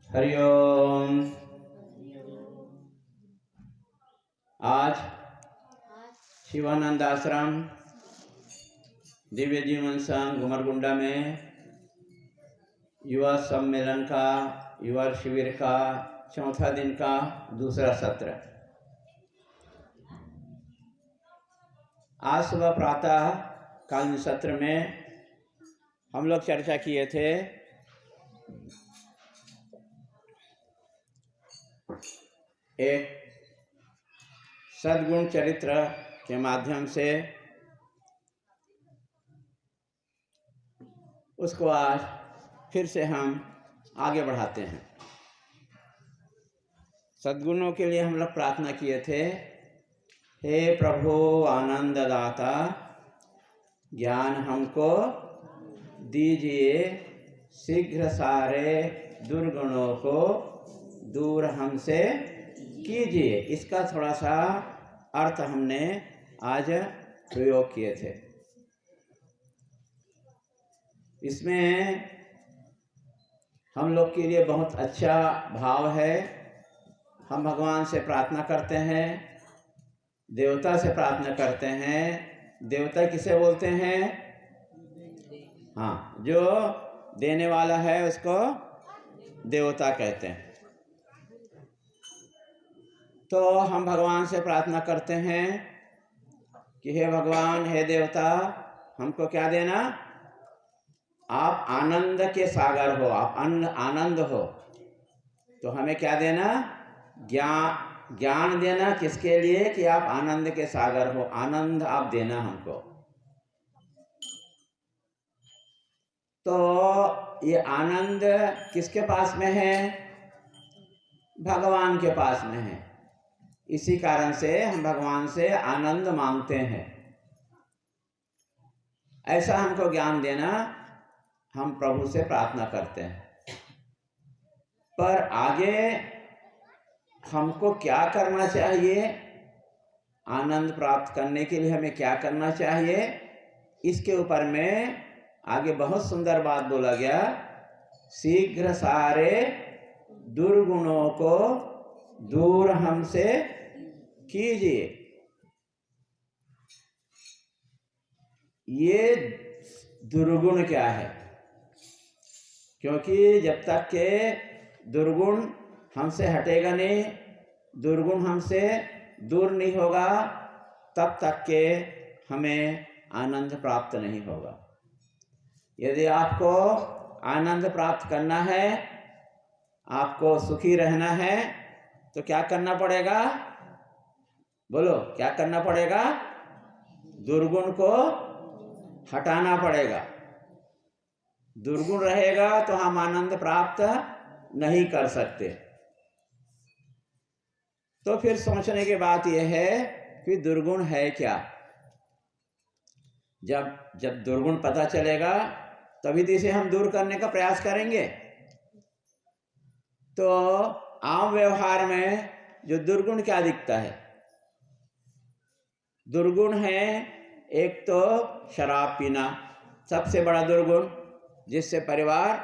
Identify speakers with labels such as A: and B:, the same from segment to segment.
A: हरिओम। आज शिवानंद आश्रम दिव्य जीवन संघ घुमरगुंडा में युवा सम्मेलन का युवा शिविर का चौथा दिन का दूसरा सत्र। आज सुबह प्रातः कालीन सत्र में हम लोग चर्चा किए थे एक सद्गुण चरित्र के माध्यम से। उसको आज फिर से हम आगे बढ़ाते हैं। सद्गुणों के लिए हम लोग प्रार्थना किए थे, हे प्रभु आनंददाता, ज्ञान हमको दीजिए, शीघ्र सारे दुर्गुणों को दूर हमसे कीजिए। इसका थोड़ा सा अर्थ हमने आज प्रयोग किए थे। इसमें हम लोग के लिए बहुत अच्छा भाव है। हम भगवान से प्रार्थना करते हैं, देवता से प्रार्थना करते हैं। देवता किसे बोलते हैं? हाँ, जो देने वाला है उसको देवता कहते हैं। तो हम भगवान से प्रार्थना करते हैं कि हे भगवान, हे देवता, हमको क्या देना? आप आनंद के सागर हो, आप आनंद हो, तो हमें क्या देना? ज्ञान देना। किसके लिए? कि आप आनंद के सागर हो, आनंद आप देना हमको। तो ये आनंद किसके पास में है? भगवान के पास में है। इसी कारण से हम भगवान से आनंद मांगते हैं। ऐसा हमको ज्ञान देना हम प्रभु से प्रार्थना करते हैं। पर आगे हमको क्या करना चाहिए? आनंद प्राप्त करने के लिए हमें क्या करना चाहिए? इसके ऊपर में आगे बहुत सुंदर बात बोला गया, शीघ्र सारे दुर्गुणों को दूर हमसे कीजिए। ये दुर्गुण क्या है? क्योंकि जब तक के दुर्गुण हमसे हटेगा नहीं, दुर्गुण हमसे दूर नहीं होगा, तब तक के हमें आनंद प्राप्त नहीं होगा। यदि आपको आनंद प्राप्त करना है, आपको सुखी रहना है, तो क्या करना पड़ेगा? बोलो, क्या करना पड़ेगा? दुर्गुण को हटाना पड़ेगा। दुर्गुण रहेगा तो हम आनंद प्राप्त नहीं कर सकते। तो फिर सोचने की बात यह है कि दुर्गुण है क्या? जब दुर्गुण पता चलेगा तभी तो इसे हम दूर करने का प्रयास करेंगे। तो आम व्यवहार में जो दुर्गुण क्या दिखता है? दुर्गुण है एक तो शराब पीना, सबसे बड़ा दुर्गुण, जिससे परिवार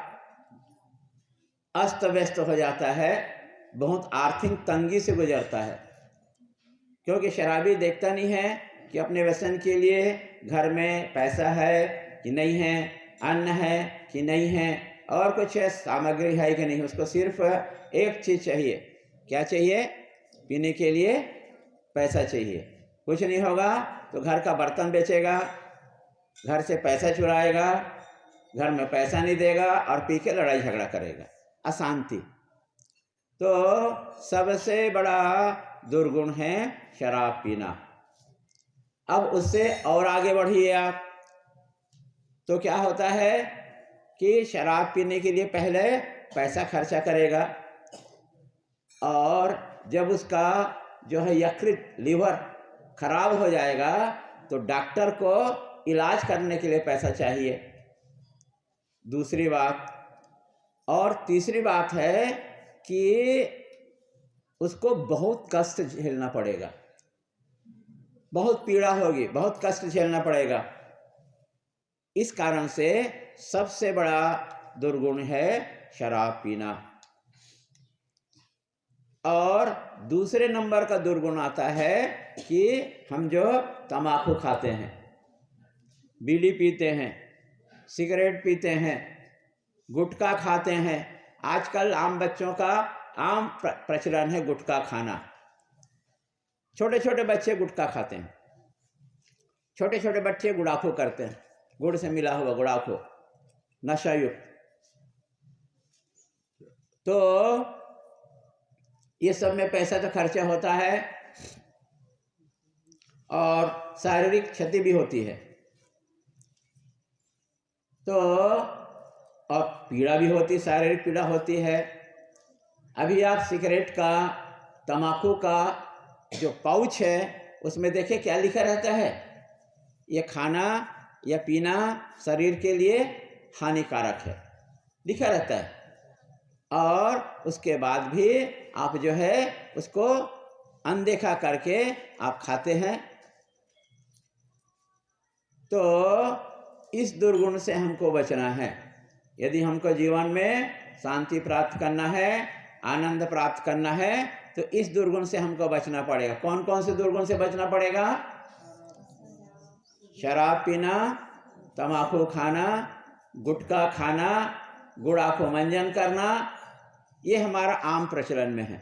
A: अस्त व्यस्त हो जाता है, बहुत आर्थिक तंगी से गुजरता है। क्योंकि शराबी देखता नहीं है कि अपने व्यसन के लिए घर में पैसा है कि नहीं है, अन्न है कि नहीं है, और कुछ सामग्री है कि नहीं। उसको सिर्फ एक चीज़ चाहिए। क्या चाहिए? पीने के लिए पैसा चाहिए। कुछ नहीं होगा तो घर का बर्तन बेचेगा, घर से पैसा चुराएगा, घर में पैसा नहीं देगा और पी के लड़ाई झगड़ा करेगा, अशांति। तो सबसे बड़ा दुर्गुण है शराब पीना। अब उससे और आगे बढ़िए आप, तो क्या होता है कि शराब पीने के लिए पहले पैसा खर्चा करेगा, और जब उसका जो है यकृत, लीवर खराब हो जाएगा तो डॉक्टर को इलाज करने के लिए पैसा चाहिए। दूसरी बात, और तीसरी बात है कि उसको बहुत कष्ट झेलना पड़ेगा, बहुत पीड़ा होगी, बहुत कष्ट झेलना पड़ेगा। इस कारण से सबसे बड़ा दुर्गुण है शराब पीना। और दूसरे नंबर का दुर्गुण आता है कि हम जो तम्बाकू खाते हैं, बीड़ी पीते हैं, सिगरेट पीते हैं, गुटखा खाते हैं। आजकल आम बच्चों का आम प्रचलन है गुटखा खाना। छोटे छोटे बच्चे गुटखा खाते हैं, छोटे छोटे बच्चे गुड़ाखू करते हैं, गुड़ से मिला हुआ गुड़ाखू, नशा युक्त। तो ये सब में पैसा तो खर्चा होता है और शारीरिक क्षति भी होती है, तो और पीड़ा भी होती, शारीरिक पीड़ा होती है। अभी आप सिगरेट का, तम्बाकू का जो पाउच है उसमें देखिए क्या लिखा रहता है, ये खाना या पीना शरीर के लिए हानिकारक है, लिखा रहता है। और उसके बाद भी आप जो है उसको अनदेखा करके आप खाते हैं। तो इस दुर्गुण से हमको बचना है। यदि हमको जीवन में शांति प्राप्त करना है, आनंद प्राप्त करना है, तो इस दुर्गुण से हमको बचना पड़ेगा। कौन कौन से दुर्गुण से बचना पड़ेगा? शराब पीना, तम्बाकू खाना, गुटखा खाना, गुड़ाखू मंजन करना, ये हमारा आम प्रचलन में है।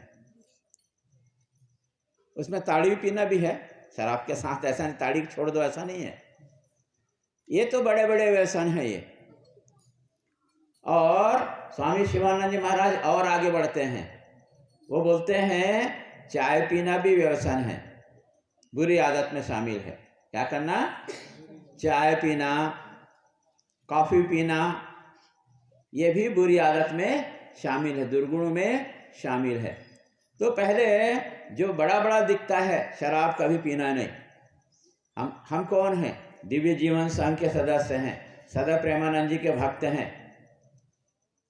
A: उसमें ताड़ी पीना भी है शराब के साथ, ऐसा नहीं ताड़ी छोड़ दो, ऐसा नहीं है। ये तो बड़े बड़े व्यसन है ये। और स्वामी शिवानंद जी महाराज और आगे बढ़ते हैं, वो बोलते हैं चाय पीना भी व्यसन है, बुरी आदत में शामिल है। क्या करना? चाय पीना, कॉफ़ी पीना, ये भी बुरी आदत में शामिल है, दुर्गुणों में शामिल है। तो पहले जो बड़ा बड़ा दिखता है शराब कभी पीना नहीं। हम कौन हैं? दिव्य जीवन संघ के सदस्य हैं, सदा प्रेमानंद जी के भक्त हैं,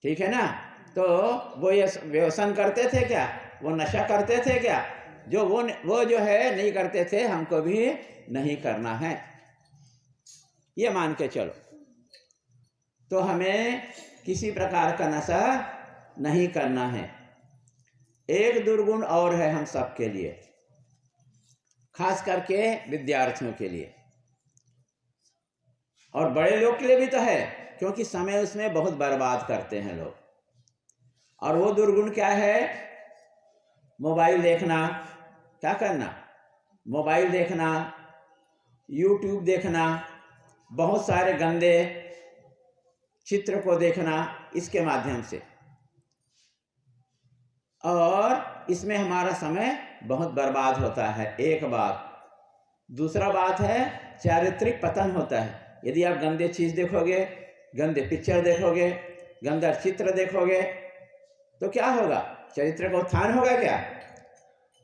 A: ठीक है ना। तो वो ये व्यसन करते थे क्या? वो नशा करते थे क्या? जो वो जो है नहीं करते थे, हमको भी नहीं करना है, ये मान के चलो। तो हमें किसी प्रकार का नशा नहीं करना है। एक दुर्गुण और है हम सब के लिए, खास करके विद्यार्थियों के लिए, और बड़े लोग के लिए भी तो है, क्योंकि समय उसमें बहुत बर्बाद करते हैं लोग। और वो दुर्गुण क्या है? मोबाइल देखना। क्या करना? मोबाइल देखना, यूट्यूब देखना, बहुत सारे गंदे चित्र को देखना इसके माध्यम से, और इसमें हमारा समय बहुत बर्बाद होता है, एक बात। दूसरा बात है चारित्रिक पतन होता है। यदि आप गंदे चीज़ देखोगे, गंदे पिक्चर देखोगे, गंदा चित्र देखोगे, तो क्या होगा? चरित्र का उत्थान होगा क्या?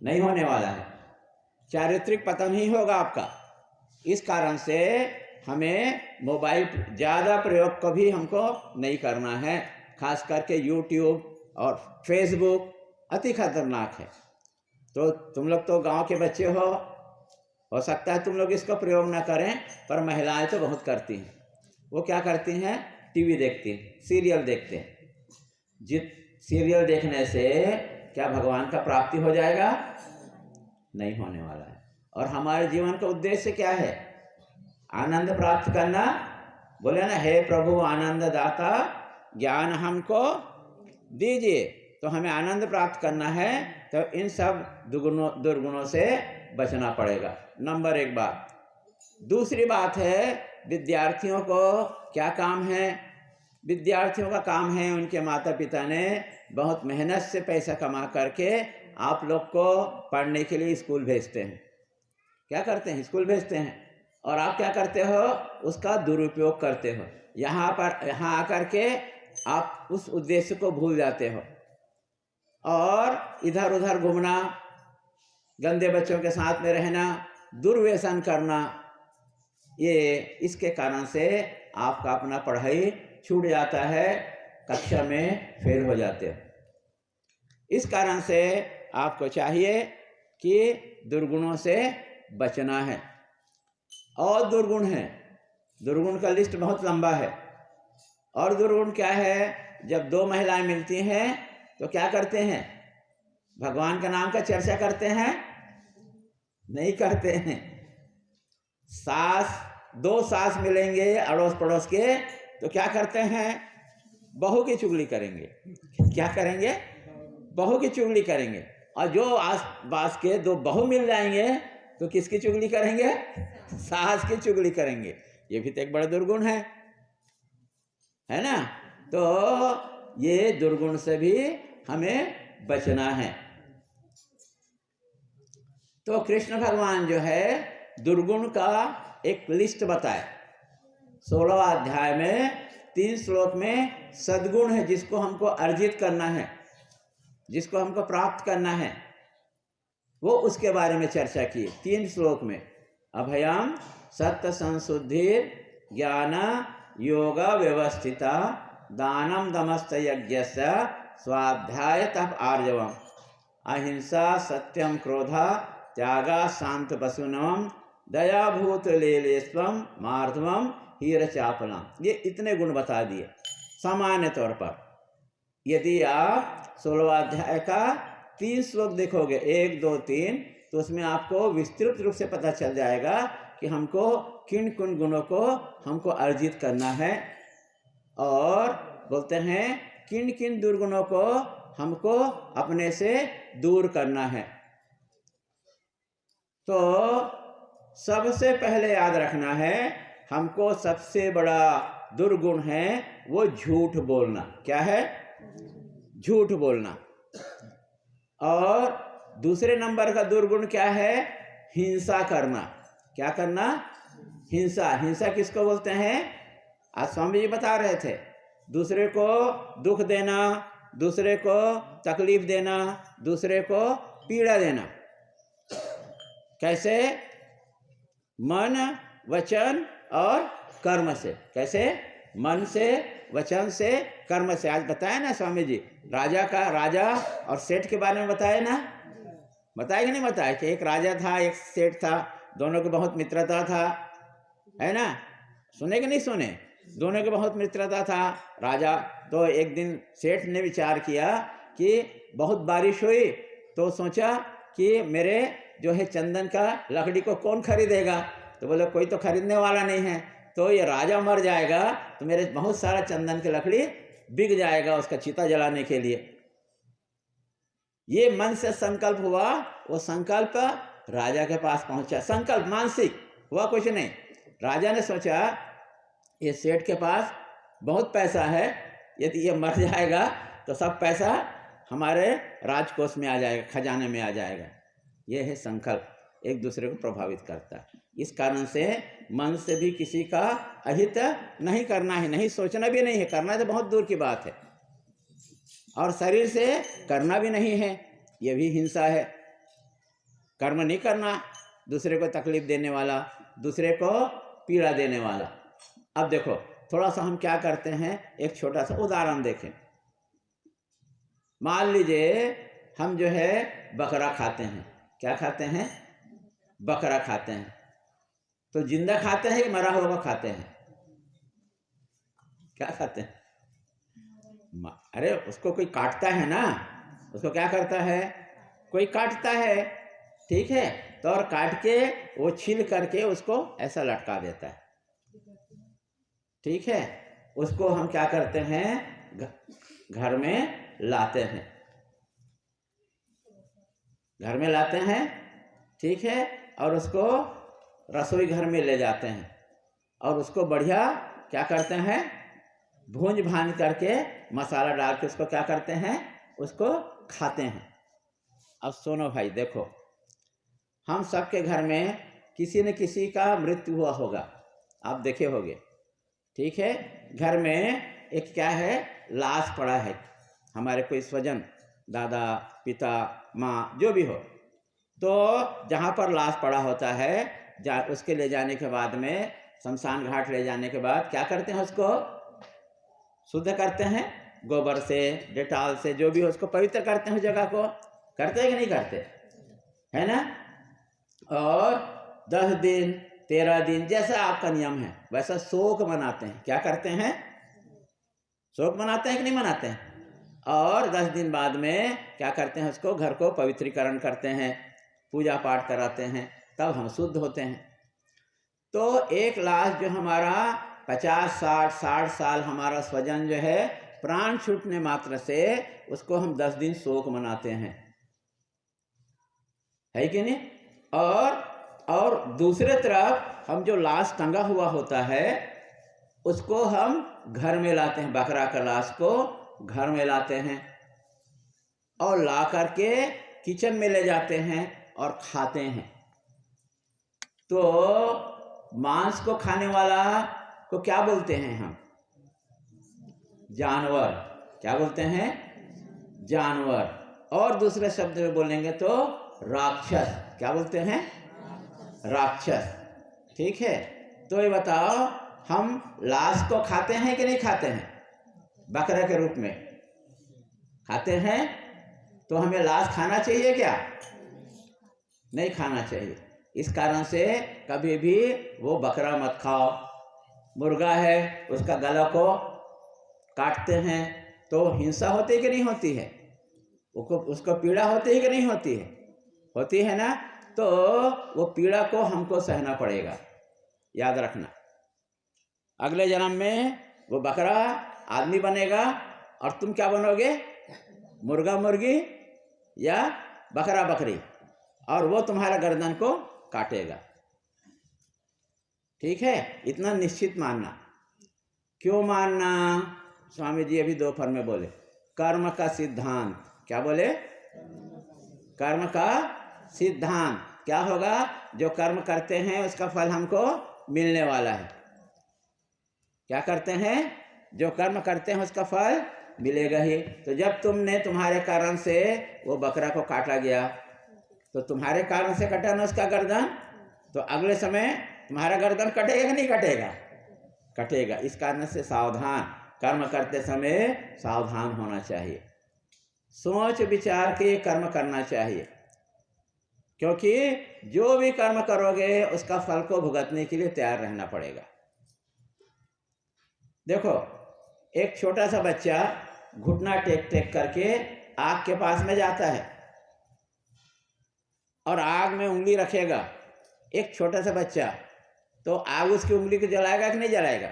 A: नहीं होने वाला है, चारित्रिक पतन ही होगा आपका। इस कारण से हमें मोबाइल ज़्यादा प्रयोग कभी हमको नहीं करना है, खास करके यूट्यूब और फेसबुक अति खतरनाक है। तो तुम लोग तो गांव के बच्चे हो सकता है तुम लोग इसका प्रयोग ना करें, पर महिलाएं तो बहुत करती हैं। वो क्या करती हैं? टीवी देखती हैं, सीरियल देखते हैं। सीरियल देखने से क्या भगवान का प्राप्ति हो जाएगा? नहीं होने वाला है। और हमारे जीवन का उद्देश्य क्या है? आनंद प्राप्त करना। बोले ना, हे प्रभु आनंद दाता, ज्ञान हमको दीजिए। तो हमें आनंद प्राप्त करना है, तो इन सब दुर्गुणों से बचना पड़ेगा। नंबर एक बात। दूसरी बात है, विद्यार्थियों को क्या काम है? विद्यार्थियों का काम है, उनके माता पिता ने बहुत मेहनत से पैसा कमा करके आप लोग को पढ़ने के लिए स्कूल भेजते हैं। क्या करते हैं? स्कूल भेजते हैं। और आप क्या करते हो? उसका दुरुपयोग करते हो। यहाँ आकर के आप उस उद्देश्य को भूल जाते हो और इधर उधर घूमना, गंदे बच्चों के साथ में रहना, दुर्व्यसन करना, ये इसके कारण से आपका अपना पढ़ाई छूट जाता है, कक्षा में फेल हो जाते हो। इस कारण से आपको चाहिए कि दुर्गुणों से बचना है। और दुर्गुण है, दुर्गुण का लिस्ट बहुत लंबा है। और दुर्गुण क्या है? जब दो महिलाएं मिलती हैं तो क्या करते हैं? भगवान का नाम का चर्चा करते हैं? नहीं करते हैं। दो सास मिलेंगे अड़ोस पड़ोस के तो क्या करते हैं? बहू की चुगली करेंगे। क्या करेंगे? बहू की चुगली करेंगे। और जो आस पास के दो बहू मिल जाएंगे तो किसकी चुगली करेंगे? सास की चुगली करेंगे। ये भी तो एक बड़ा दुर्गुण है ना? तो ये दुर्गुण से भी हमें बचना है। तो कृष्ण भगवान जो है दुर्गुण का एक लिस्ट बताए 16वां अध्याय में 3 श्लोक में। सद्गुण है जिसको हमको अर्जित करना है, जिसको हमको प्राप्त करना है, वो उसके बारे में चर्चा की 3 श्लोक में। अभयम सत्य संशुद्धि ज्ञान योग व्यवस्थिता दानम दमस्त यज्ञ स्वाध्याय तप आर्जवम अहिंसा सत्यम क्रोधा त्यागा शांत पशुनम दया भूत लेलेस्वम मार्धवम हीर चापलम। ये इतने गुण बता दिए सामान्य तौर पर। यदि आप 16वां अध्याय का 3 श्लोक देखोगे 1, 2, 3 तो उसमें आपको विस्तृत रूप से पता चल जाएगा कि हमको किन किन गुणों को हमको अर्जित करना है और बोलते हैं किन किन दुर्गुणों को हमको अपने से दूर करना है। तो सबसे पहले याद रखना है हमको सबसे बड़ा दुर्गुण है वो झूठ बोलना। क्या है? झूठ बोलना। और दूसरे नंबर का दुर्गुण क्या है? हिंसा करना। क्या करना? हिंसा। हिंसा किसको बोलते हैं? आज स्वामी जी बता रहे थे। दूसरे को दुख देना, दूसरे को तकलीफ देना, दूसरे को पीड़ा देना। कैसे? मन, वचन और कर्म से। कैसे? मन से, वचन से, कर्म से। आज बताया ना स्वामी जी राजा और सेठ के बारे में बताया ना? बताया कि नहीं बताया कि एक राजा था एक सेठ था, दोनों की बहुत मित्रता था, है ना? सुने कि नहीं सुने? दोनों की बहुत मित्रता था। राजा तो एक दिन सेठ ने विचार किया कि बहुत बारिश हुई तो सोचा कि मेरे जो है चंदन का लकड़ी को कौन खरीदेगा? तो बोले कोई तो खरीदने वाला नहीं है, तो ये राजा मर जाएगा तो मेरे बहुत सारा चंदन की लकड़ी बिक जाएगा उसका चिता जलाने के लिए। ये मन से संकल्प हुआ। वो संकल्प राजा के पास पहुंचा। संकल्प मानसिक हुआ, कुछ नहीं। राजा ने सोचा ये सेठ के पास बहुत पैसा है, यदि ये मर जाएगा तो सब पैसा हमारे राजकोष में आ जाएगा, खजाने में आ जाएगा। ये है संकल्प, एक दूसरे को प्रभावित करता है। इस कारण से मन से भी किसी का अहित नहीं करना है, नहीं सोचना भी नहीं है। करना तो बहुत दूर की बात है। और शरीर से करना भी नहीं है, ये भी हिंसा है। कर्म नहीं करना, दूसरे को तकलीफ देने वाला, दूसरे को पीड़ा देने वाला। अब देखो थोड़ा सा हम क्या करते हैं, एक छोटा सा उदाहरण देखें। मान लीजिए हम जो है बकरा खाते हैं। क्या खाते हैं? बकरा खाते हैं। तो जिंदा खाते हैं कि मरा हुआ खाते हैं? क्या खाते हैं? अरे उसको कोई काटता है ना, उसको क्या करता है? कोई काटता है, ठीक है? तो और काट के वो छील करके उसको ऐसा लटका देता है, ठीक है? उसको हम क्या करते हैं? घर में लाते हैं, घर में लाते हैं, ठीक है? और उसको रसोई घर में ले जाते हैं और उसको बढ़िया क्या करते हैं? भूंज भांज करके मसाला डाल के उसको क्या करते हैं? उसको खाते हैं। अब सुनो भाई, देखो हम सबके घर में किसी न किसी का मृत्यु हुआ होगा, आप देखे होंगे, ठीक है? घर में एक क्या है? लाश पड़ा है, हमारे कोई स्वजन, दादा, पिता, माँ, जो भी हो। तो जहाँ पर लाश पड़ा होता है उसके ले जाने के बाद में, शमशान घाट ले जाने के बाद क्या करते हैं? उसको शुद्ध करते हैं, गोबर से, डेटॉल से, जो भी हो उसको पवित्र करते हैं उस जगह को। करते हैं कि नहीं करते? है ना? और 10 दिन 13 दिन जैसा आपका नियम है वैसा शोक मनाते हैं। क्या करते हैं? शोक मनाते हैं कि नहीं मनाते हैं? और 10 दिन बाद में क्या करते हैं, उसको घर को पवित्रीकरण करते हैं, पूजा पाठ कराते हैं, तब हम शुद्ध होते हैं। तो एक लाश जो हमारा 50-60 साल हमारा स्वजन जो है प्राण छूटने मात्र से उसको हम 10 दिन शोक मनाते हैं, है कि नहीं? और दूसरे तरफ हम जो लाश टंगा हुआ होता है उसको हम घर में लाते हैं, बकरा का लाश को घर में लाते हैं और ला करके किचन में ले जाते हैं और खाते हैं। तो मांस को खाने वाला को क्या बोलते हैं हम? जानवर। क्या बोलते हैं? जानवर। और दूसरे शब्द में बोलेंगे तो राक्षस। क्या बोलते हैं? राक्षस। ठीक है, तो ये बताओ, हम लाश को खाते हैं कि नहीं खाते हैं? बकरा के रूप में खाते हैं। तो हमें लाश खाना चाहिए क्या? नहीं खाना चाहिए। इस कारण से कभी भी वो बकरा मत खाओ। मुर्गा है, उसका गला को काटते हैं तो हिंसा होती है कि नहीं होती है? उसको पीड़ा होती है कि नहीं होती है? होती है ना। तो वो पीड़ा को हमको सहना पड़ेगा, याद रखना। अगले जन्म में वो बकरा आदमी बनेगा और तुम क्या बनोगे? मुर्गा मुर्गी या बकरा बकरी, और वो तुम्हारा गर्दन को काटेगा। ठीक है, इतना निश्चित मानना। क्यों मानना? स्वामी जी अभी दोपहर में बोले कर्म का सिद्धांत। क्या बोले? कर्म का सिद्धांत। क्या होगा? जो कर्म करते हैं उसका फल हमको मिलने वाला है। क्या करते हैं? जो कर्म करते हैं उसका फल मिलेगा ही। तो जब तुम्हारे कारण से वो बकरा को काटा गया, तो तुम्हारे कारण से कटा ना उसका गर्दन, तो अगले समय तुम्हारा गर्दन कटेगा कि नहीं कटेगा? कटेगा। इस कारण से सावधान, कर्म करते समय सावधान होना चाहिए, सोच विचार के कर्म करना चाहिए। क्योंकि जो भी कर्म करोगे उसका फल को भुगतने के लिए तैयार रहना पड़ेगा। देखो, एक छोटा सा बच्चा घुटना टेक टेक करके आग के पास में जाता है और आग में उंगली रखेगा। एक छोटा सा बच्चा, तो आग उसकी उंगली को जलाएगा कि नहीं जलाएगा?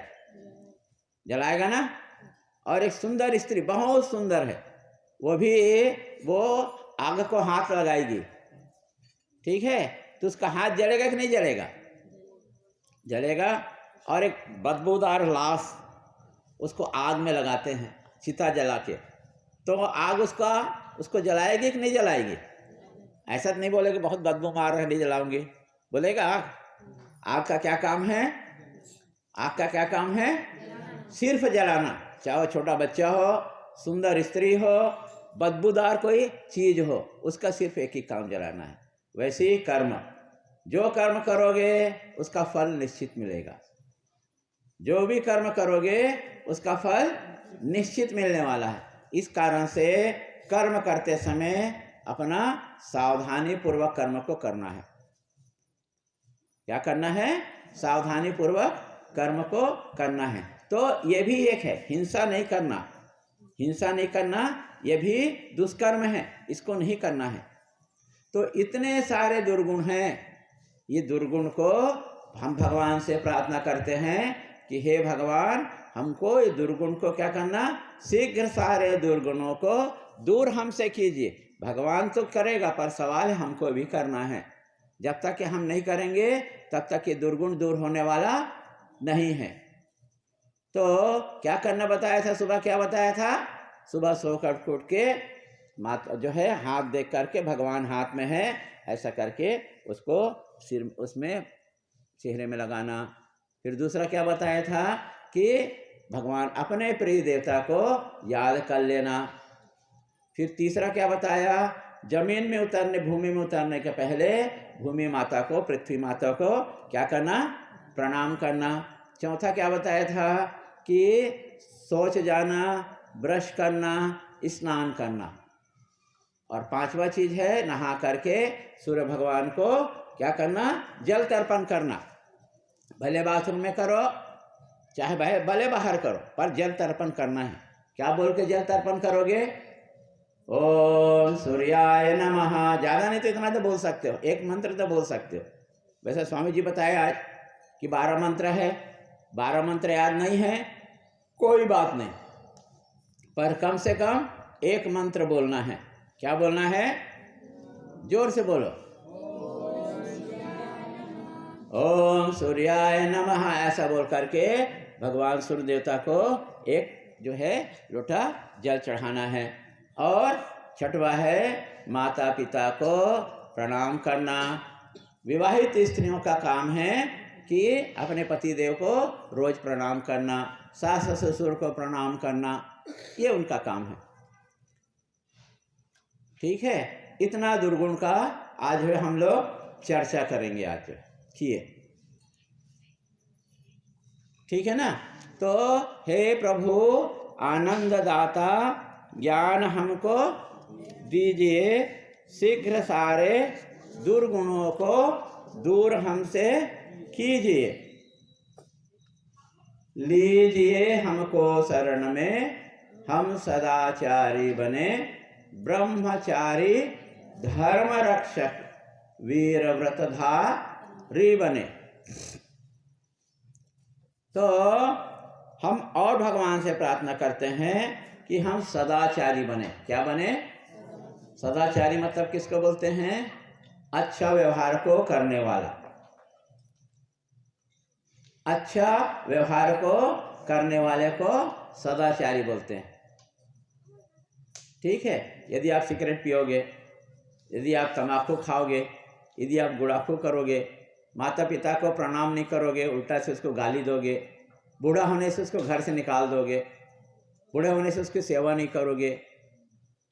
A: जलाएगा ना। और एक सुंदर स्त्री, बहुत सुंदर है, वो आग को हाथ लगाएगी, ठीक है, तो उसका हाथ जलेगा कि नहीं जलेगा? जलेगा। और एक बदबूदार लाश उसको आग में लगाते हैं, चिता जला के, तो आग उसको जलाएगी कि नहीं जलाएगी? ऐसा तो नहीं बोलेगी बहुत बदबू मार रहा है नहीं जलाऊंगी, बोलेगा। आग का क्या काम है? आग का क्या काम है? सिर्फ जलाना। चाहे छोटा बच्चा हो, सुंदर स्त्री हो, बदबूदार कोई चीज हो, उसका सिर्फ एक ही काम जलाना है। वैसे ही कर्म, जो कर्म करोगे उसका फल निश्चित मिलेगा। जो भी कर्म करोगे उसका फल निश्चित मिलने वाला है। इस कारण से कर्म करते समय अपना सावधानी पूर्वक कर्म को करना है। क्या करना है? सावधानी पूर्वक कर्म को करना है। तो ये भी एक है, हिंसा नहीं करना। हिंसा नहीं करना ये भी दुष्कर्म है, इसको नहीं करना है। तो इतने सारे दुर्गुण हैं, ये दुर्गुण को हम भगवान से प्रार्थना करते हैं कि हे भगवान, हमको ये दुर्गुण को क्या करना? शीघ्र सारे दुर्गुणों को दूर हमसे कीजिए। भगवान तो करेगा, पर सवाल है हमको भी करना है। जब तक कि हम नहीं करेंगे तब तक ये दुर्गुण दूर होने वाला नहीं है। तो क्या करना बताया था? सुबह क्या बताया था? सुबह सोकर उठ के माता जो है हाथ देख करके, भगवान हाथ में है ऐसा करके उसको सिर उसमें चेहरे में लगाना। फिर दूसरा क्या बताया था कि भगवान अपने प्रिय देवता को याद कर लेना। फिर तीसरा क्या बताया? जमीन में उतरने, भूमि में उतरने के पहले भूमि माता को, पृथ्वी माता को क्या करना? प्रणाम करना। चौथा क्या बताया था कि शौच जाना, ब्रश करना, स्नान करना। और पांचवा चीज है नहा करके सूर्य भगवान को क्या करना? जल तर्पण करना। भले बाथरूम में करो चाहे भले बाहर करो, पर जल तर्पण करना है। क्या बोल के जल तर्पण करोगे? ओम सूर्याय नमः। ज़्यादा नहीं तो इतना तो बोल सकते हो, एक मंत्र तो बोल सकते हो। वैसे स्वामी जी बताए आज कि 12 मंत्र है, 12 मंत्र याद नहीं है कोई बात नहीं, पर कम से कम एक मंत्र बोलना है। क्या बोलना है? जोर से बोलो, ओम सूर्याय नमः। ऐसा बोल करके भगवान सूर्य देवता को एक जो है लोटा जल चढ़ाना है। और छठवा है माता पिता को प्रणाम करना। विवाहित स्त्रियों का काम है कि अपने पति देव को रोज प्रणाम करना, सास ससुर को प्रणाम करना, ये उनका काम है। ठीक है, इतना दुर्गुण का आज हम लोग चर्चा करेंगे आज किए, ठीक है ना। तो हे प्रभु आनंद दाता, ज्ञान हमको दीजिए, शीघ्र सारे दुर्गुणों को दूर हमसे कीजिए, लीजिए हमको शरण में, हम सदाचारी बने, ब्रह्मचारी धर्म रक्षक वीर व्रतधारी बने। तो हम और भगवान से प्रार्थना करते हैं कि हम सदाचारी बने। क्या बने? सदाचारी मतलब किसको बोलते हैं? अच्छा व्यवहार को करने वाला। अच्छा व्यवहार को करने वाले को सदाचारी बोलते हैं। ठीक है, यदि आप सिगरेट पियोगे, यदि आप तम्बाकू खाओगे, यदि आप गुड़ाखू करोगे, माता पिता को प्रणाम नहीं करोगे, उल्टा से उसको गाली दोगे, बूढ़ा होने से उसको घर से निकाल दोगे, बूढ़े होने से उसकी सेवा नहीं करोगे,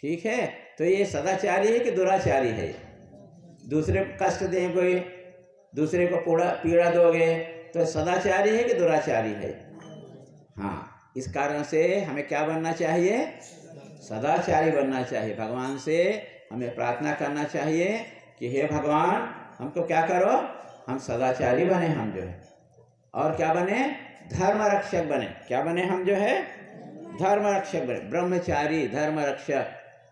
A: ठीक है, तो ये सदाचारी है कि दुराचारी है? दूसरे को कष्ट देंगे, दूसरे को पीड़ा दोगे, तो सदाचारी है कि दुराचारी है? हाँ, इस कारण से हमें क्या बनना चाहिए? सदाचारी बनना चाहिए। भगवान से हमें प्रार्थना करना चाहिए कि हे भगवान हमको क्या करो, हम सदाचारी बने, हम जो है, और क्या बने? धर्म रक्षक बने। क्या बने? हम जो है धर्म रक्षक बने, ब्रह्मचारी धर्म रक्षक।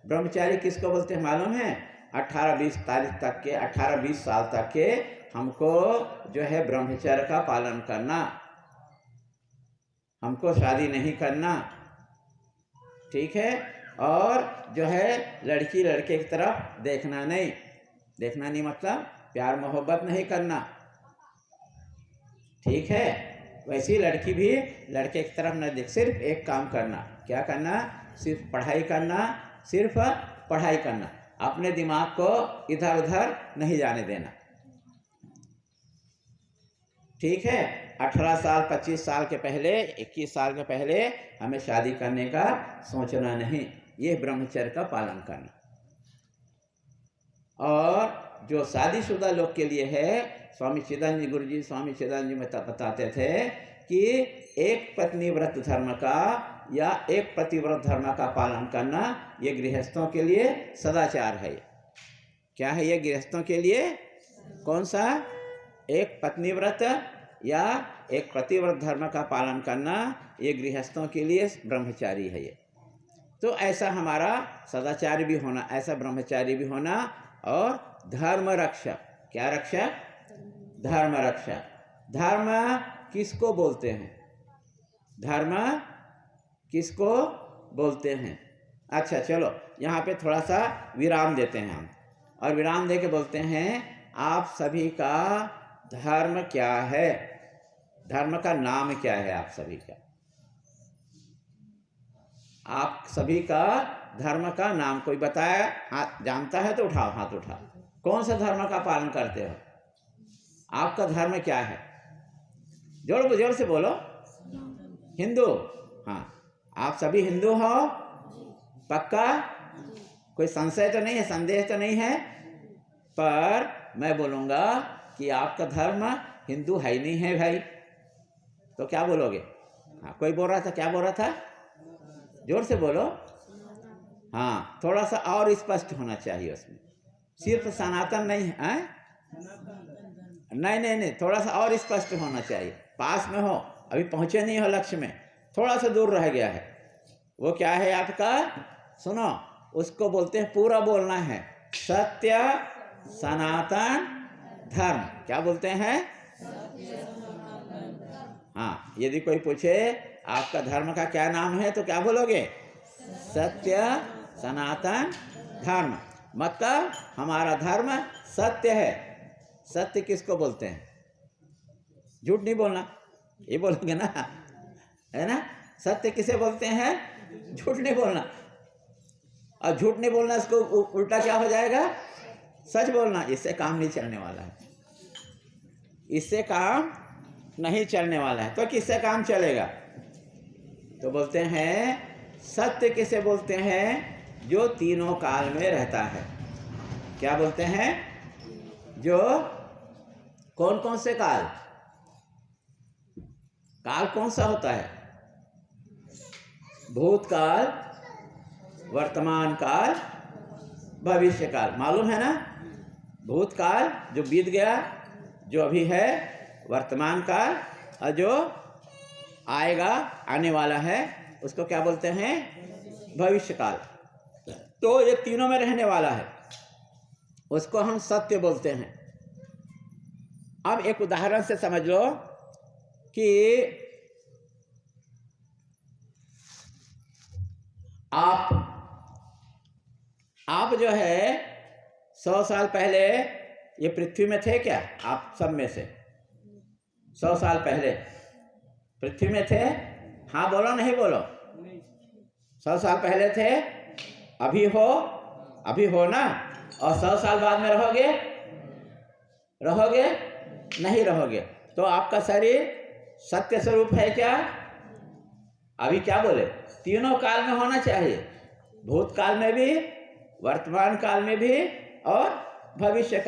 A: ब्रह्मचारी किसको बोलते हैं मालूम है? 18-20 तारीख तक के, 18-20 साल तक के हमको जो है ब्रह्मचर्य का पालन करना, हमको शादी नहीं करना, ठीक है, और जो है लड़की लड़के की तरफ देखना नहीं, देखना नहीं मतलब प्यार मोहब्बत नहीं करना, ठीक है। वैसी लड़की भी लड़के की तरफ न देख, सिर्फ एक काम करना। क्या करना? सिर्फ पढ़ाई करना, सिर्फ पढ़ाई करना, अपने दिमाग को इधर उधर नहीं जाने देना, ठीक है। 18 साल 25 साल के पहले, 21 साल के पहले हमें शादी करने का सोचना नहीं, ये ब्रह्मचर्य का पालन करना। और जो शादीशुदा लोग के लिए है, स्वामी चिदानंद गुरु जी, स्वामी चिदानंद जी में बताते थे कि एक पत्नी व्रत धर्म का या एक पतिव्रत धर्म का पालन करना, ये गृहस्थों के लिए सदाचार है। क्या है ये गृहस्थों के लिए? कौन सा? एक पत्नी व्रत या एक पतिव्रत धर्म का पालन करना, ये गृहस्थों के लिए ब्रह्मचारी है ये। तो ऐसा हमारा सदाचारी भी होना, ऐसा ब्रह्मचारी भी होना। और धर्म रक्षक। क्या रक्षक? धर्म रक्षक। धर्म किसको बोलते हैं? धर्म किसको बोलते हैं? अच्छा चलो, यहाँ पे थोड़ा सा विराम देते हैं हम, और विराम दे के बोलते हैं आप सभी का धर्म क्या है? धर्म का नाम क्या है आप सभी का? आप सभी का धर्म का नाम कोई बताया? हाथ जानता है तो उठाओ, हाथ उठाओ। कौन सा धर्म का पालन करते हो? आपका धर्म क्या है? जोर से बोलो। हिंदू। हाँ, आप सभी हिंदू हो? पक्का? कोई संशय तो नहीं है, संदेह तो नहीं है? पर मैं बोलूँगा कि आपका धर्म हिंदू है ही नहीं है भाई, तो क्या बोलोगे? हाँ, कोई बोल रहा था, क्या बोल रहा था? जोर से बोलो। हाँ, थोड़ा सा और स्पष्ट होना चाहिए उसमें, सिर्फ सनातन नहीं है। नहीं, थोड़ा सा और स्पष्ट होना चाहिए। पास में हो, अभी पहुँचे नहीं हो लक्ष्य में, थोड़ा सा दूर रह गया है। वो क्या है आपका? सुनो, उसको बोलते हैं, पूरा बोलना है, सत्य सनातन धर्म। क्या बोलते हैं? हाँ, यदि कोई पूछे आपका धर्म का क्या नाम है तो क्या बोलोगे? सत्य सनातन धर्म। मतलब हमारा धर्म सत्य है। सत्य किसको बोलते हैं? झूठ नहीं बोलना, ये बोलोगे ना, है ना? सत्य किसे बोलते हैं? झूठ नहीं बोलना। और झूठ नहीं बोलना, इसको उल्टा क्या हो जाएगा? सच बोलना। इससे काम नहीं चलने वाला है, इससे काम नहीं चलने वाला है। तो किससे काम चलेगा? तो बोलते हैं सत्य किसे बोलते हैं? जो तीनों काल में रहता है। क्या बोलते हैं? जो कौन कौन से काल? काल कौन सा होता है? भूतकाल, वर्तमान काल, भविष्य काल। मालूम है ना? भूतकाल जो बीत गया, जो अभी है, वर्तमान काल, और जो आएगा, आने वाला है, उसको क्या बोलते हैं? भविष्य काल। तो ये तीनों में रहने वाला है, उसको हम सत्य बोलते हैं। अब एक उदाहरण से समझ लो कि आप जो है 100 साल पहले ये पृथ्वी में थे क्या? आप सब में से 100 साल पहले पृथ्वी में थे? हाँ बोलो, नहीं बोलो? 100 साल पहले थे। अभी हो? अभी हो ना? और 100 साल बाद में रहोगे? रहोगे? नहीं रहोगे। तो आपका शरीर सत्य स्वरूप है क्या? अभी क्या बोले? तीनों काल में होना चाहिए, भूतकाल में भी, वर्तमान काल में भी और भविष्य